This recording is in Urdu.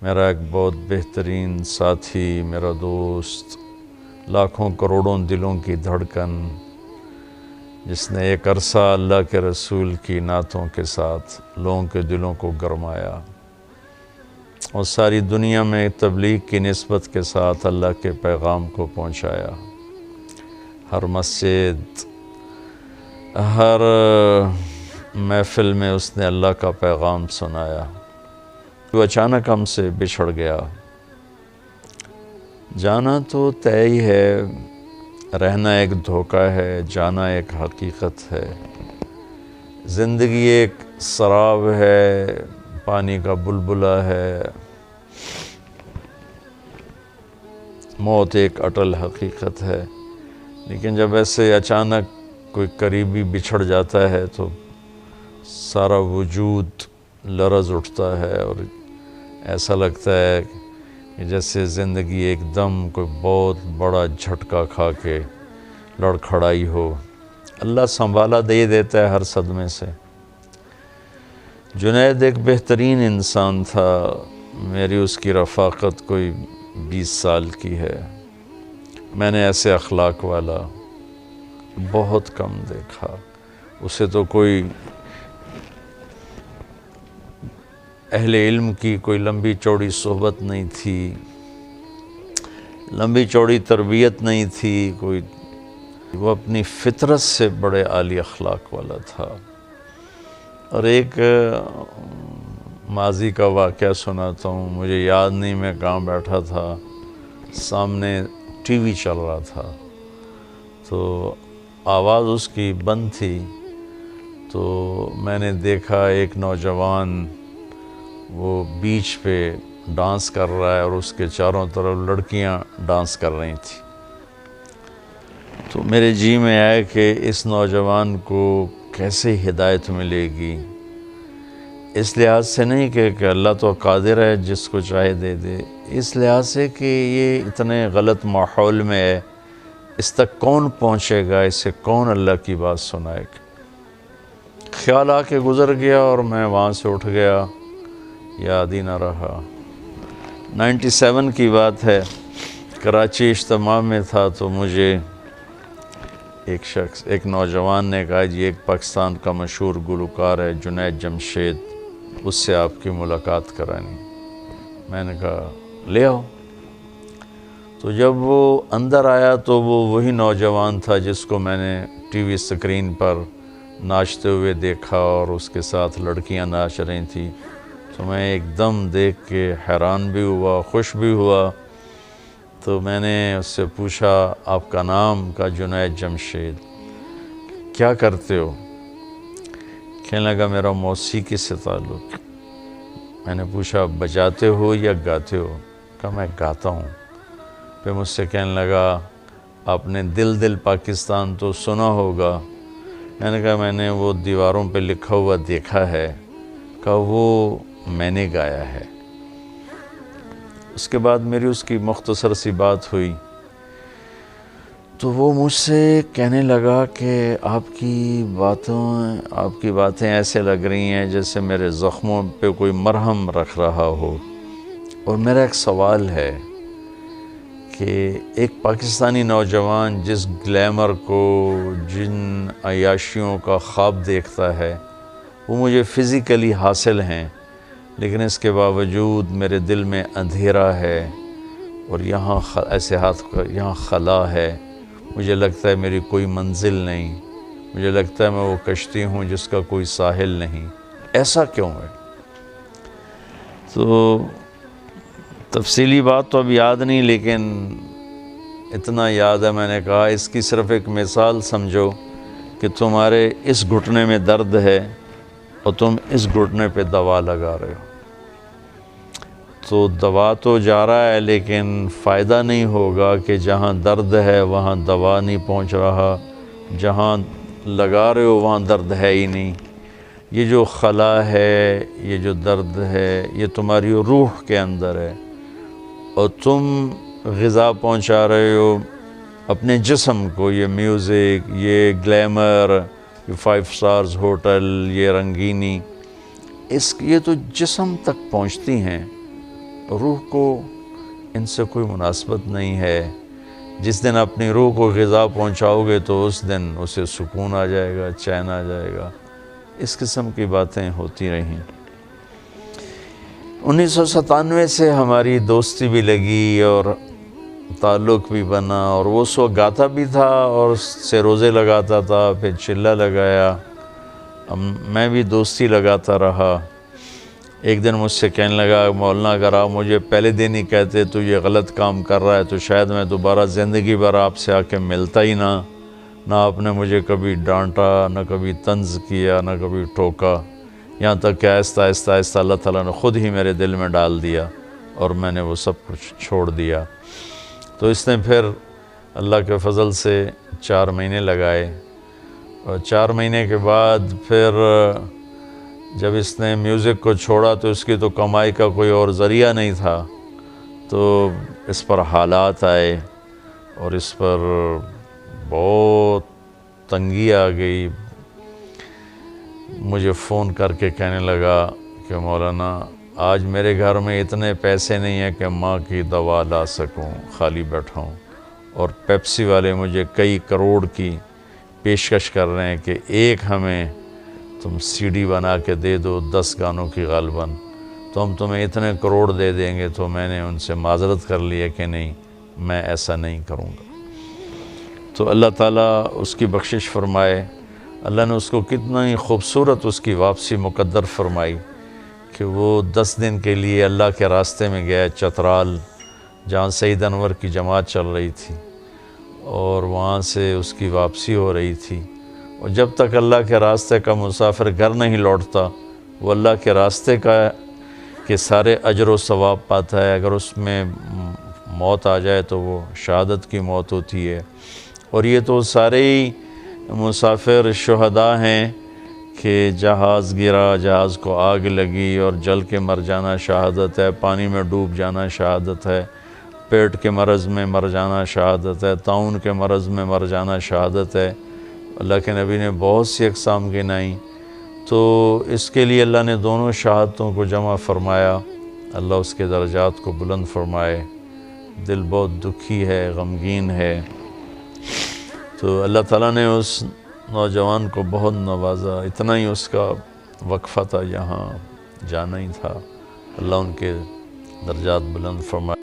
میرا ایک بہت بہترین ساتھی، میرا دوست، لاکھوں کروڑوں دلوں کی دھڑکن، جس نے ایک عرصہ اللہ کے رسول کی نعتوں کے ساتھ لوگوں کے دلوں کو گرمایا اور ساری دنیا میں تبلیغ کی نسبت کے ساتھ اللہ کے پیغام کو پہنچایا۔ ہر مسجد، ہر محفل میں اس نے اللہ کا پیغام سنایا۔ وہ اچانک ہم سے بچھڑ گیا۔ جانا تو طے ہی ہے، رہنا ایک دھوکہ ہے، جانا ایک حقیقت ہے۔ زندگی ایک سراب ہے، پانی کا بلبلہ ہے، موت ایک اٹل حقیقت ہے۔ لیکن جب ایسے اچانک کوئی قریبی بچھڑ جاتا ہے تو سارا وجود لرز اٹھتا ہے اور ایسا لگتا ہے کہ جیسے زندگی ایک دم کوئی بہت بڑا جھٹکا کھا کے لڑکھڑائی ہو۔ اللہ سنبھالا دے دیتا ہے ہر صدمے سے۔ جنید ایک بہترین انسان تھا، میری اس کی رفاقت کوئی 20 سال کی ہے۔ میں نے ایسے اخلاق والا بہت کم دیکھا۔ اسے تو کوئی اہل علم کی کوئی لمبی چوڑی صحبت نہیں تھی، لمبی چوڑی تربیت نہیں تھی کوئی، وہ اپنی فطرت سے بڑے عالی اخلاق والا تھا۔ اور ایک ماضی کا واقعہ سناتا ہوں، مجھے یاد نہیں میں کہاں بیٹھا تھا، سامنے ٹی وی چل رہا تھا تو آواز اس کی بند تھی، تو میں نے دیکھا ایک نوجوان وہ بیچ پہ ڈانس کر رہا ہے اور اس کے چاروں طرف لڑکیاں ڈانس کر رہی تھیں۔ تو میرے جی میں آیا کہ اس نوجوان کو کیسے ہدایت ملے گی، اس لحاظ سے نہیں کہ اللہ تو قادر ہے جس کو چاہے دے دے، اس لحاظ سے کہ یہ اتنے غلط ماحول میں ہے، اس تک کون پہنچے گا، اسے کون اللہ کی بات سنائے گا۔ خیال آ کے گزر گیا اور میں وہاں سے اٹھ گیا، یاد ہی نہ رہا۔ 97 کی بات ہے، کراچی اجتماع میں تھا تو مجھے ایک نوجوان نے کہا جی ایک پاکستان کا مشہور گلوکار ہے جنید جمشید، اس سے آپ کی ملاقات کرانی۔ میں نے کہا لے آؤ۔ تو جب وہ اندر آیا تو وہ وہی نوجوان تھا جس کو میں نے ٹی وی اسکرین پر ناچتے ہوئے دیکھا اور اس کے ساتھ لڑکیاں ناچ رہی تھیں۔ تو میں ایک دم دیکھ کے حیران بھی ہوا، خوش بھی ہوا۔ تو میں نے اس سے پوچھا آپ کا نام؟ کا جنید جمشید۔ کیا کرتے ہو؟ کہنے لگا میرا موسیقی سے تعلق۔ میں نے پوچھا بجاتے ہو یا گاتے ہو؟ کہا میں گاتا ہوں۔ پھر مجھ سے کہنے لگا آپ نے دل دل پاکستان تو سنا ہوگا۔ میں نے کہا میں نے وہ دیواروں پہ لکھا ہوا دیکھا ہے۔ کہا وہ میں نے گایا ہے۔ اس کے بعد میری اس کی مختصر سی بات ہوئی تو وہ مجھ سے کہنے لگا کہ آپ کی باتیں ایسے لگ رہی ہیں جیسے میرے زخموں پہ کوئی مرہم رکھ رہا ہو، اور میرا ایک سوال ہے کہ ایک پاکستانی نوجوان جس گلیمر کو، جن عیاشیوں کا خواب دیکھتا ہے وہ مجھے فزیکلی حاصل ہیں، لیکن اس کے باوجود میرے دل میں اندھیرا ہے اور یہاں ایسے ہاتھ یہاں خلا ہے، مجھے لگتا ہے میری کوئی منزل نہیں، مجھے لگتا ہے میں وہ کشتی ہوں جس کا کوئی ساحل نہیں، ایسا کیوں ہے؟ تو تفصیلی بات تو اب یاد نہیں، لیکن اتنا یاد ہے میں نے کہا اس کی صرف ایک مثال سمجھو کہ تمہارے اس گھٹنے میں درد ہے اور تم اس گھٹنے پہ دوا لگا رہے ہو، تو دوا تو جا رہا ہے لیکن فائدہ نہیں ہوگا کہ جہاں درد ہے وہاں دوا نہیں پہنچ رہا، جہاں لگا رہے ہو وہاں درد ہے ہی نہیں۔ یہ جو خلا ہے، یہ جو درد ہے، یہ تمہاری روح کے اندر ہے، اور تم غذا پہنچا رہے ہو اپنے جسم کو، یہ میوزک، یہ گلیمر، یہ 5 سٹارز ہوٹل، یہ رنگینی، یہ تو جسم تک پہنچتی ہیں، روح کو ان سے کوئی مناسبت نہیں ہے. جس دن اپنی روح کو غذا پہنچاؤ گے تو اس دن اسے سکون آ جائے گا، چین آ جائے گا. اس قسم کی باتیں ہوتی رہیں. 1997 سے ہماری دوستی بھی لگی اور تعلق بھی بنا، اور وہ اس وقت گاتا بھی تھا اور اس سے روزے لگاتا تھا، پھر چلہ لگایا. میں بھی دوستی لگاتا رہا. ایک دن مجھ سے کہنے لگا مولانا اگر آپ مجھے پہلے دن ہی کہتے تو یہ غلط کام کر رہا ہے تو شاید میں دوبارہ زندگی بھر آپ سے آ کے ملتا ہی نہ آپ نے مجھے کبھی ڈانٹا، نہ کبھی طنز کیا، نہ کبھی ٹوکا. یہاں تک کہ آہستہ آہستہ آہستہ اللہ تعالیٰ نے خود ہی میرے دل میں ڈال دیا اور میں نے وہ سب کچھ چھوڑ دیا. تو اس نے پھر اللہ کے فضل سے 4 مہینے لگائے، اور 4 مہینے کے بعد پھر جب اس نے میوزک کو چھوڑا تو اس کی تو کمائی کا کوئی اور ذریعہ نہیں تھا. تو اس پر حالات آئے اور اس پر بہت تنگی آ گئی. مجھے فون کر کے کہنے لگا کہ مولانا آج میرے گھر میں اتنے پیسے نہیں ہیں کہ ماں کی دوا لا سکوں، خالی بیٹھا ہوں. اور پیپسی والے مجھے کئی کروڑ کی پیشکش کر رہے ہیں کہ ایک ہمیں تم سی ڈی بنا کے دے دو 10 گانوں کی غالباً تو ہم تمہیں اتنے کروڑ دے دیں گے. تو میں نے ان سے معذرت کر لی ہے کہ نہیں، میں ایسا نہیں کروں گا. تو اللہ تعالیٰ اس کی بخشش فرمائے. اللہ نے اس کو کتنا ہی خوبصورت اس کی واپسی مقدر فرمائی کہ وہ 10 دن کے لیے اللہ کے راستے میں گیا چترال، جہاں سید انور کی جماعت چل رہی تھی، اور وہاں سے اس کی واپسی ہو رہی تھی. اور جب تک اللہ کے راستے کا مسافر گھر نہیں لوٹتا وہ اللہ کے راستے کے سارے اجر و ثواب پاتا ہے. اگر اس میں موت آ جائے تو وہ شہادت کی موت ہوتی ہے. اور یہ تو سارے ہی مسافر شہداء ہیں کہ جہاز گرا، جہاز کو آگ لگی اور جل کے مر جانا شہادت ہے، پانی میں ڈوب جانا شہادت ہے، پیٹ کے مرض میں مر جانا شہادت ہے، طاعون کے مرض میں مر جانا شہادت ہے. اللہ کے نبی نے بہت سی اقسام گنائیں. تو اس کے لیے اللہ نے دونوں شہادتوں کو جمع فرمایا. اللہ اس کے درجات کو بلند فرمائے. دل بہت دکھی ہے، غمگین ہے. تو اللہ تعالیٰ نے اس نوجوان کو بہت نوازا. اتنا ہی اس کا وقفہ تھا، یہاں جانا ہی تھا. اللہ ان کے درجات بلند فرمائے.